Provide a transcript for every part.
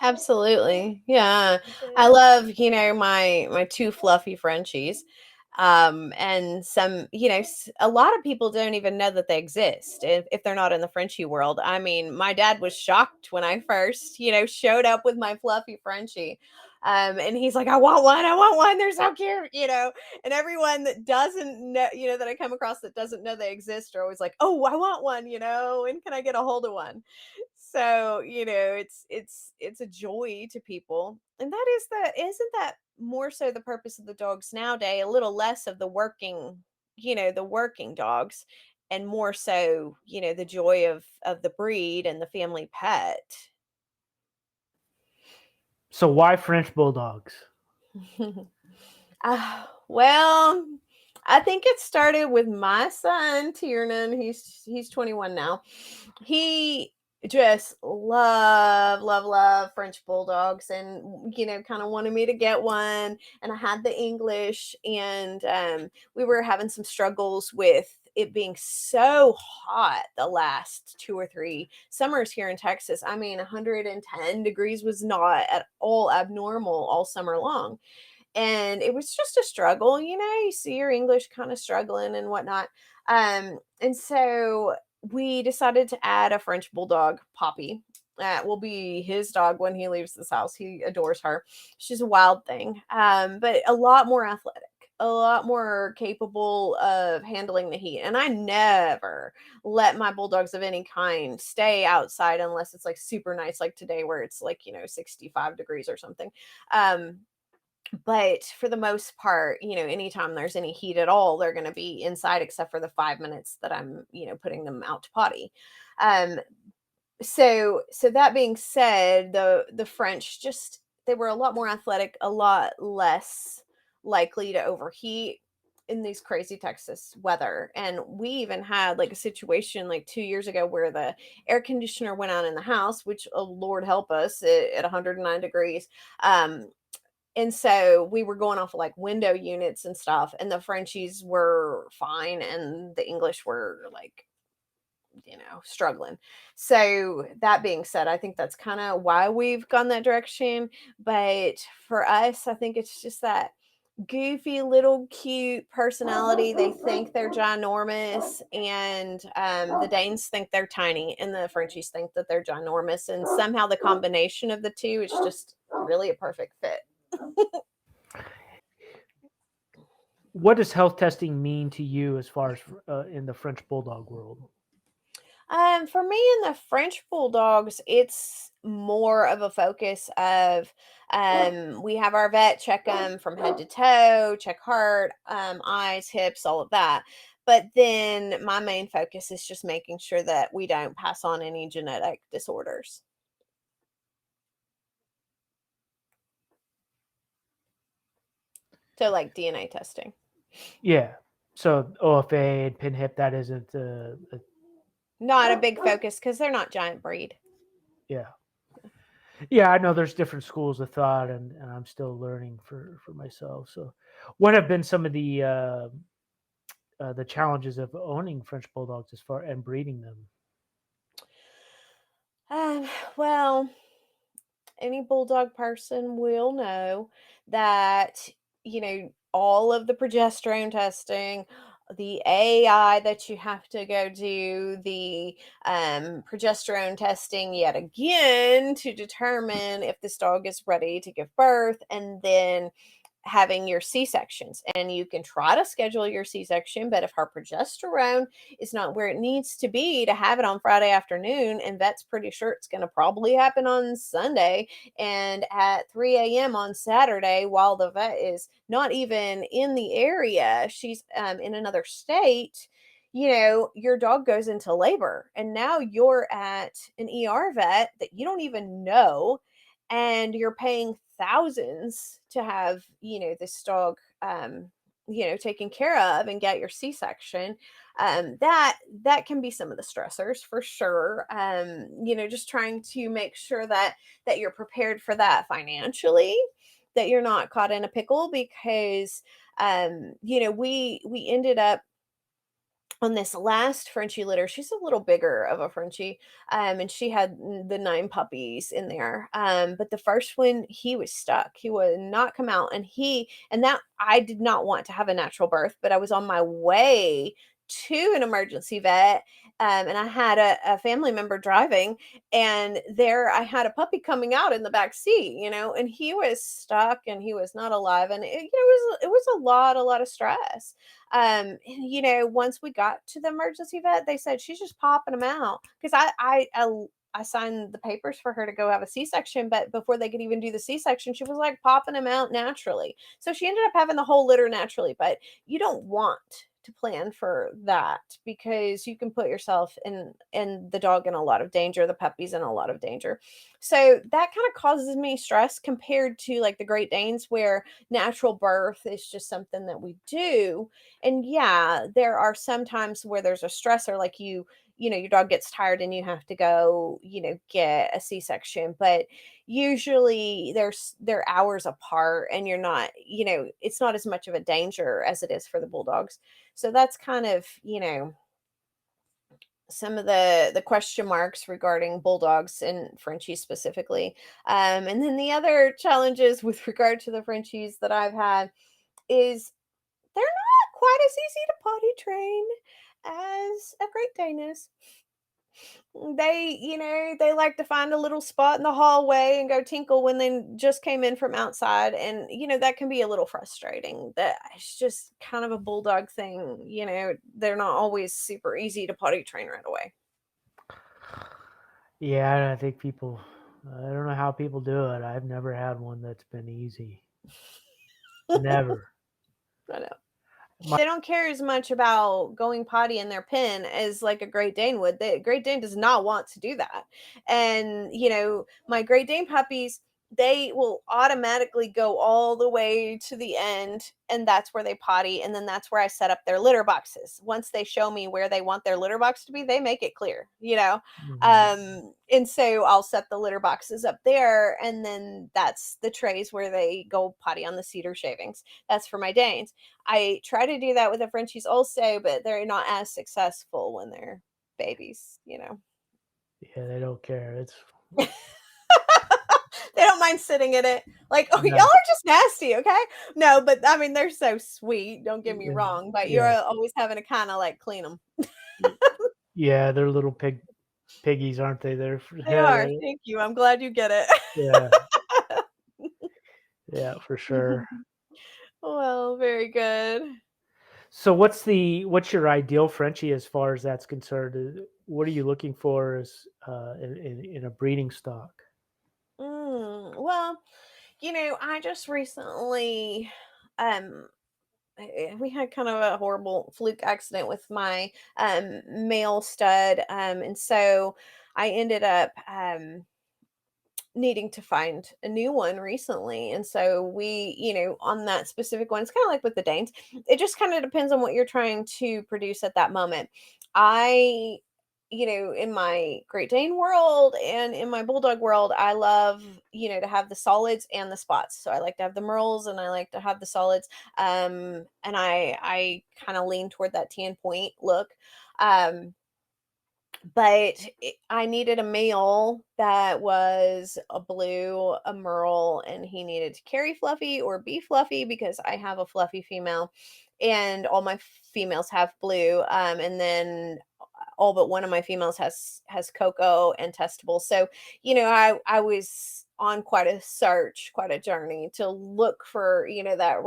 Absolutely. Yeah. I love, my two fluffy Frenchies. And a lot of people don't even know that they exist if they're not in the Frenchie world. I mean, my dad was shocked when I first, showed up with my fluffy Frenchie. And he's like, I want one. They're so cute. And everyone that doesn't know, that I come across that doesn't know they exist are always like, oh, I want one, and can I get a hold of one? So it's a joy to people, and isn't that more so the purpose of the dogs nowadays? A little less of the working dogs, and more so the joy of the breed and the family pet. So why French bulldogs? Well, I think it started with my son Tiernan. He's 21 now. He just love French bulldogs, and kind of wanted me to get one. And I had the English, and we were having some struggles with it being so hot the last 2 or 3 summers here in Texas. I mean, 110 degrees was not at all abnormal all summer long, and it was just a struggle. You see your English kind of struggling and whatnot. And so we decided to add a French bulldog, Poppy. That will be his dog when he leaves this house. He adores her. She's a wild thing, but a lot more athletic, a lot more capable of handling the heat. And I never let my bulldogs of any kind stay outside unless it's like super nice, like today, where it's like 65 degrees or something. But for the most part, anytime there's any heat at all, they're going to be inside, except for the 5 minutes that I'm, putting them out to potty. Um, so that being said, the French, just they were a lot more athletic, a lot less likely to overheat in these crazy Texas weather. And we even had like a situation like 2 years ago where the air conditioner went out in the house, which, oh Lord help us, at 109 degrees. And so we were going off of like window units and stuff, and the Frenchies were fine, and the English were like, struggling. So that being said, I think that's kind of why we've gone that direction. But for us, I think it's just that goofy little cute personality. They think they're ginormous, and the Danes think they're tiny, and the Frenchies think that they're ginormous. And somehow the combination of the two is just really a perfect fit. What does health testing mean to you as far as in the French bulldog world? For me and the French bulldogs, it's more of a focus of we have our vet check them from head to toe, check heart, eyes, hips, all of that. But then my main focus is just making sure that we don't pass on any genetic disorders. So like DNA testing. Yeah. So OFA and PinHip, that isn't Not a big focus because they're not giant breed. yeah. Yeah, I know there's different schools of thought, and I'm still learning for myself. So, what have been some of the challenges of owning French bulldogs as far and breeding them? Um, well, any bulldog person will know that all of the progesterone testing, the AI that you have to go do, the progesterone testing yet again to determine if this dog is ready to give birth, and then having your C-sections. And you can try to schedule your C-section, but if her progesterone is not where it needs to be to have it on Friday afternoon, and vet's pretty sure it's going to probably happen on Sunday and at 3 a.m. on Saturday, while the vet is not even in the area, she's in another state, your dog goes into labor, and now you're at an ER vet that you don't even know, and you're paying thousands to have this dog taken care of and get your C-section. That can be some of the stressors for sure. Just trying to make sure that you're prepared for that financially, that you're not caught in a pickle, because we ended up on this last Frenchie litter, she's a little bigger of a Frenchie, and she had the 9 puppies in there, but the first one, he was stuck, he would not come out, and that I did not want to have a natural birth, but I was on my way to an emergency vet, and I had a family member driving, and there I had a puppy coming out in the back seat, and he was stuck, and he was not alive, and it was a lot of stress. And, once we got to the emergency vet, they said she's just popping them out because I signed the papers for her to go have a C-section, but before they could even do the C-section, she was like popping them out naturally. So she ended up having the whole litter naturally, but you don't want to plan for that because you can put yourself and the dog in a lot of danger, the puppies in a lot of danger. So that kind of causes me stress compared to like the Great Danes where natural birth is just something that we do. And yeah, there are some times where there's a stressor, like your dog gets tired and you have to go, get a C-section, but usually they're hours apart and you're not, it's not as much of a danger as it is for the bulldogs. So that's kind of, some of the question marks regarding bulldogs and Frenchies specifically. And then the other challenges with regard to the Frenchies that I've had is they're not quite as easy to potty train as a Great Dane is. They like to find a little spot in the hallway and go tinkle when they just came in from outside, and, that can be a little frustrating. That it's just kind of a bulldog thing, they're not always super easy to potty train right away. Yeah, I think people. I don't know how people do it. I've never had one that's been easy. Never. I know. My, They don't care as much about going potty in their pen as like a Great Dane would. The Great Dane does not want to do that. And, my Great Dane puppies, they will automatically go all the way to the end, and that's where they potty. And then that's where I set up their litter boxes. Once they show me where they want their litter box to be, they make it clear. Mhm. And so I'll set the litter boxes up there, and then that's the trays where they go potty on the cedar shavings. That's for my Danes. I try to do that with the Frenchies also, but they're not as successful when they're babies. Yeah, they don't care. It's They don't mind sitting in it. Like, "Oh, y'all no. are just nasty, okay?" No, but, I mean, they're so sweet, don't get me Yeah, wrong, but you're yeah, always having to kinda, like, clean them. y- yeah. They're little piggies, aren't they? They are, thank you, I'm glad you get it. Yeah, yeah, for sure. Well, very good. So what's your ideal Frenchie as far as that's concerned? What are you looking for as in a breeding stock? Well, I just recently, um we had kind of a horrible fluke accident with my male stud, and so I ended up needing to find a new one recently. And so we, on that specific one, it's kind of like with the Danes, it just kind of depends on what you're trying to produce at that moment. I in my Great Dane world and in my Bulldog world, I love, to have the solids and the spots. So I like to have the merles and I like to have the solids. And I kind of lean toward that tan point look. But I needed a male that was a blue, a merle, and he needed to carry fluffy or be fluffy because I have a fluffy female, and all my females have blue. And then all but one of my females has cocoa and testable. So, I was on quite a search, quite a journey to look for, that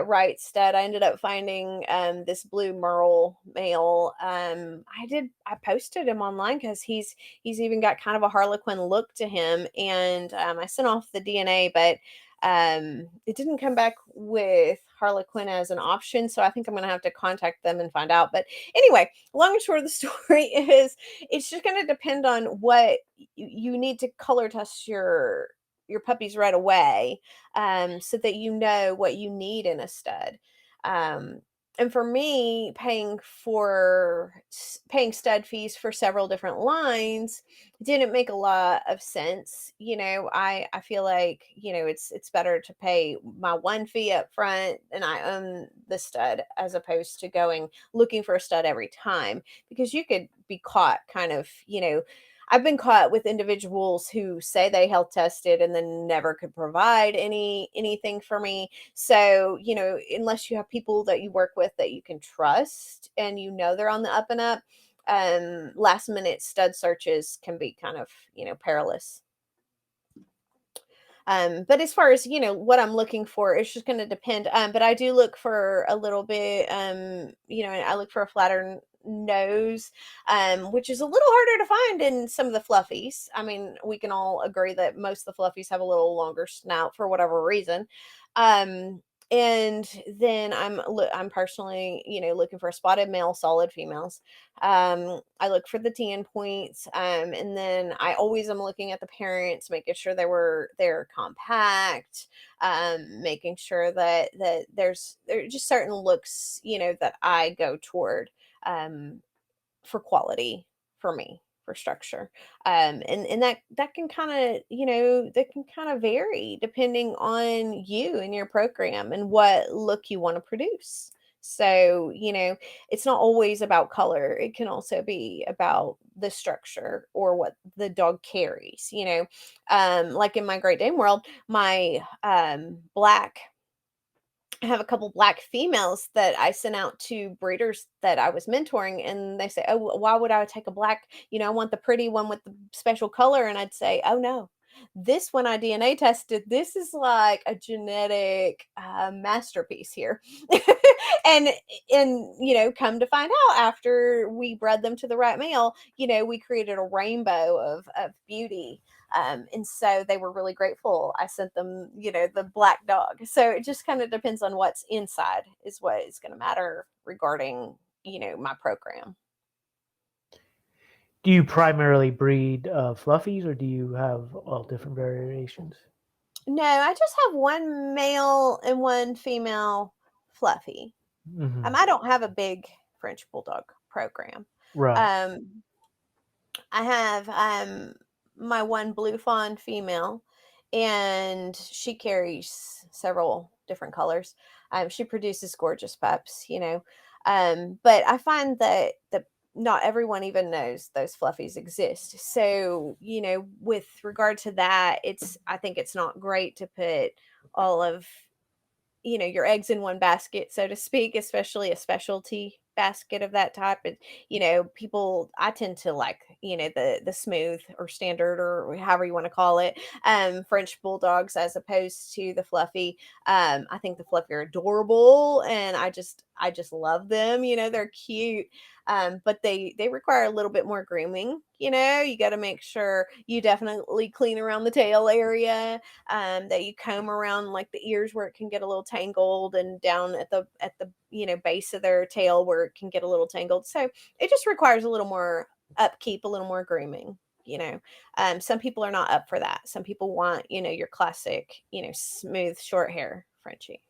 right stud. I ended up finding this blue merle male. I posted him online because he's even got kind of a harlequin look to him. And I sent off the DNA, but it didn't come back with harlequin as an option. So I think I'm gonna have to contact them and find out. But anyway, long and short of the story is it's just going to depend on what you need to color test your puppies right away, so that you know what you need in a stud. um And for me, paying stud fees for several different lines didn't make a lot of sense. I feel like, it's better to pay my one fee up front and I own the stud as opposed to going looking for a stud every time, because you could be caught kind of, I've been caught with individuals who say they health tested and then never could provide anything for me. So, unless you have people that you work with that you can trust and they're on the up and up, last minute stud searches can be kind of, perilous. But as far as, what I'm looking for, it's just going to depend. But I do look for a little bit, I look for a flatter nose, which is a little harder to find in some of the fluffies. I mean, we can all agree that most of the fluffies have a little longer snout for whatever reason. Um, and then I'm personally, looking for a spotted male, solid females. I look for the tan points, and then I always am looking at the parents, making sure they're compact, making sure that there are just certain looks, that I go toward, um, for quality for me, for structure. And that can kind of, that can kind of vary depending on you and your program and what look you want to produce. So, it's not always about color. It can also be about the structure or what the dog carries, like in my Great Dane world, my black I have a couple black females that I sent out to breeders that I was mentoring, and they say, "Oh, why would I take a black? I want the pretty one with the special color." And I'd say, "Oh no, this one I DNA tested. This is like a genetic masterpiece here." and come to find out after we bred them to the right male, we created a rainbow of beauty, and so they were really grateful. I sent them, the black dog. So it just kind of depends on what's inside is what is going to matter regarding, my program. Do you primarily breed fluffies, or do you have all different variations? No, I just have one male and one female fluffy. Hmm. I don't have a big French bulldog program. Right. Um, I have my one blue fawn female, and she carries several different colors. She produces gorgeous pups, but I find that not everyone even knows those fluffies exist. So, with regard to that, I think it's not great to put all of your eggs in one basket, so to speak, especially a specialty basket of that type. And, people, I tend to like, the smooth or standard or however you want to call it, French bulldogs as opposed to the fluffy. I think the fluffy are adorable and I just love them, they're cute. But they require a little bit more grooming. You got to make sure you definitely clean around the tail area, that you comb around like the ears where it can get a little tangled, and down at the base of their tail where it can get a little tangled. So it just requires a little more upkeep, a little more grooming. Some people are not up for that. Some people want your classic smooth short hair Frenchie.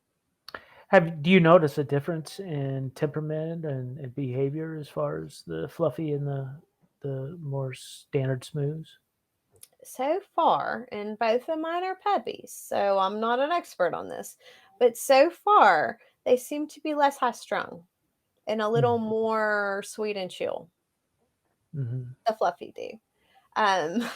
Do you notice a difference in temperament and behavior as far as the fluffy and the more standard smooths? So far, and both of mine are puppies, so I'm not an expert on this, but so far they seem to be less high strung and a little more sweet and chill. Mm-hmm. The fluffy do. Um,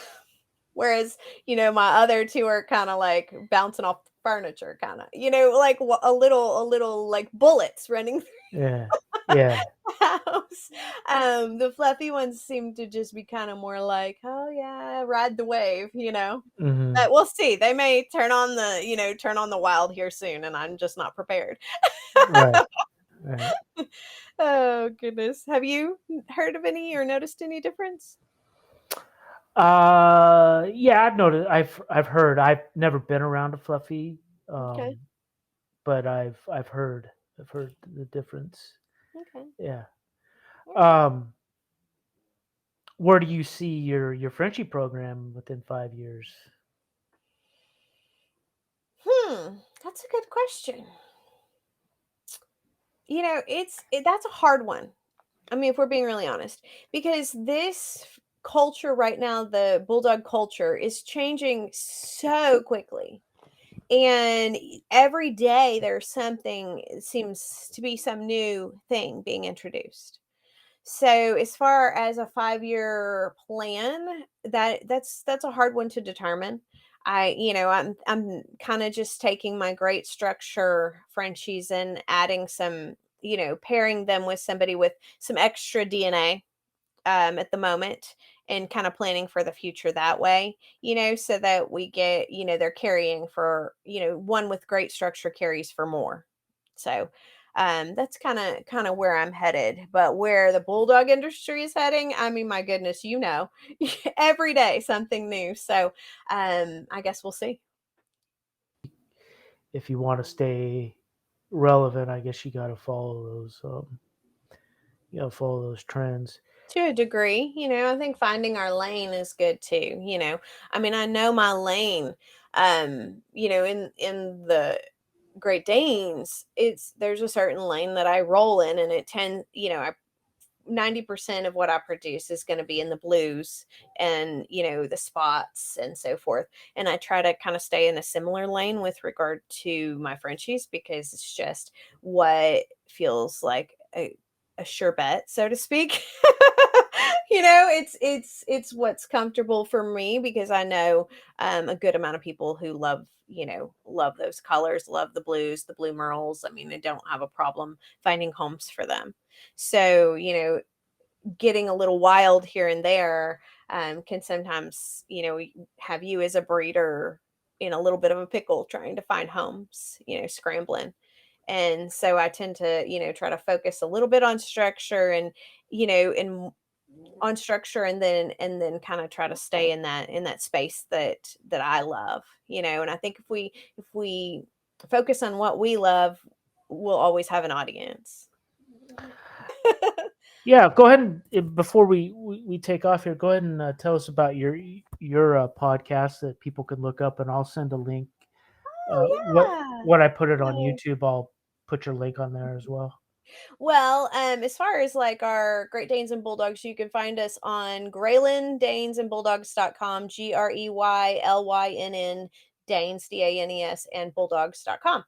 whereas, my other two are kind of like bouncing off the furniture, kind of, like a little like bullets running through Yeah, yeah. the house. The fluffy ones seem to just be kind of more like, oh yeah, ride the wave. Hmm. But we'll see. They may turn on the wild here soon, and I'm just not prepared. Right, right. Oh goodness. Have you heard of any or noticed any difference? Yeah, I've noticed. I've heard. I've never been around a fluffy, Okay. um, but I've heard the difference. Okay. Yeah. All right. Um, where do you see your Frenchie program within 5 years? That's a good question. that's a hard one. I mean, if we're being really honest, because this culture right now, the bulldog culture is changing so quickly. And every day there's something, it seems to be some new thing being introduced. So as far as a 5-year plan, that's a hard one to determine. I'm kind of just taking my great structure Frenchies and adding some, pairing them with somebody with some extra DNA at the moment, and kind of planning for the future that way, so that we get, they're carrying for, one with great structure carries for more. So that's kind of where I'm headed. But where the bulldog industry is heading, I mean, my goodness, every day something new. So I guess we'll see. If you want to stay relevant, I guess you got to follow those trends. To a degree, I think finding our lane is good too. I mean, I know my lane. In the Great Danes, there's a certain lane that I roll in, and it tends, 90% of what I produce is going to be in the blues and, the spots and so forth. And I try to kind of stay in a similar lane with regard to my Frenchies, because it's just what feels like a sure bet, so to speak. It's what's comfortable for me, because I know a good amount of people who love those colors, love the blues, the blue merles. I mean, I don't have a problem finding homes for them. So, getting a little wild here and there can sometimes, have you as a breeder in a little bit of a pickle trying to find homes, scrambling. And so I tend to, try to focus a little bit on structure, and on structure, and then kind of try to stay in that space that I love, and I think if we focus on what we love, we'll always have an audience. Yeah, go ahead and before we take off here, go ahead and tell us about your podcast that people can look up, and I'll send a link. What Oh when I put it on yeah. YouTube, I'll put your link on there as well. Well, as far as like our Great Danes and Bulldogs, you can find us on Greylynn, danesandbulldogs.com, GREYLYNN, Danes, DANES, and bulldogs.com.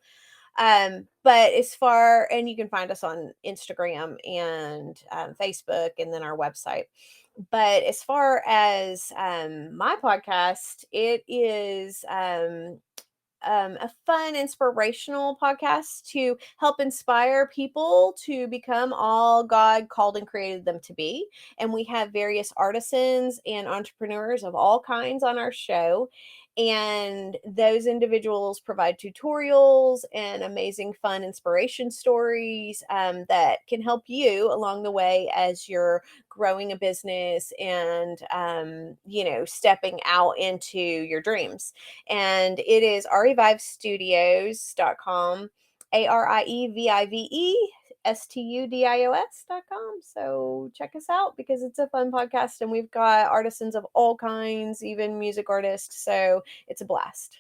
But and you can find us on Instagram and Facebook, and then our website. But as far as my podcast, it is a fun, inspirational podcast to help inspire people to become all God called and created them to be. And we have various artisans and entrepreneurs of all kinds on our show. And those individuals provide tutorials and amazing, fun inspiration stories that can help you along the way as you're growing a business and, stepping out into your dreams. And it is arievivestudios.com, ARIEVIVESTUDIOS.com. So check us out, because it's a fun podcast, and we've got artisans of all kinds, even music artists. So it's a blast.